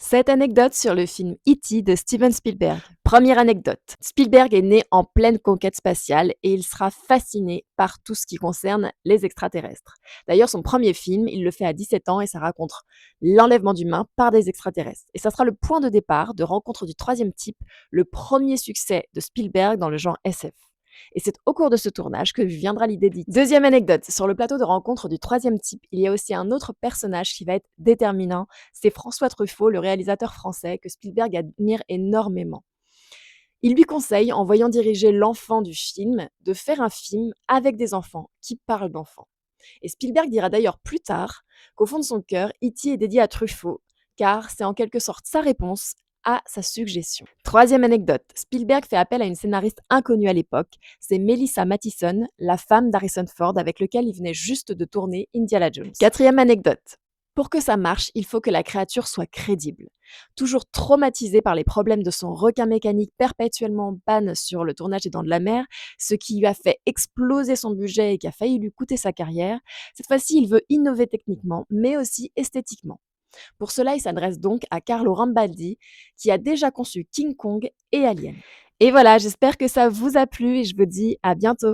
Cette anecdote sur le film E.T. de Steven Spielberg. Première anecdote, Spielberg est né en pleine conquête spatiale et il sera fasciné par tout ce qui concerne les extraterrestres. D'ailleurs, son premier film, il le fait à 17 ans et ça raconte l'enlèvement d'humains par des extraterrestres. Et ça sera le point de départ de Rencontre du troisième type, le premier succès de Spielberg dans le genre SF. Et c'est au cours de ce tournage que viendra l'idée d'E.T. Deuxième anecdote, sur le plateau de Rencontre du troisième type, il y a aussi un autre personnage qui va être déterminant, c'est François Truffaut, le réalisateur français que Spielberg admire énormément. Il lui conseille, en voyant diriger l'enfant du film, de faire un film avec des enfants, qui parlent d'enfants. Et Spielberg dira d'ailleurs plus tard qu'au fond de son cœur, E.T. est dédié à Truffaut, car c'est en quelque sorte sa réponse à sa suggestion. Troisième anecdote, Spielberg fait appel à une scénariste inconnue à l'époque, c'est Melissa Mathison, la femme d'Harrison Ford avec lequel il venait juste de tourner Indiana Jones. Quatrième anecdote, pour que ça marche, il faut que la créature soit crédible. Toujours traumatisé par les problèmes de son requin mécanique perpétuellement en panne sur le tournage des Dents de la Mer, ce qui lui a fait exploser son budget et qui a failli lui coûter sa carrière, cette fois-ci, il veut innover techniquement, mais aussi esthétiquement. Pour cela, il s'adresse donc à Carlo Rambaldi, qui a déjà conçu King Kong et Alien. Et voilà, j'espère que ça vous a plu et je vous dis à bientôt.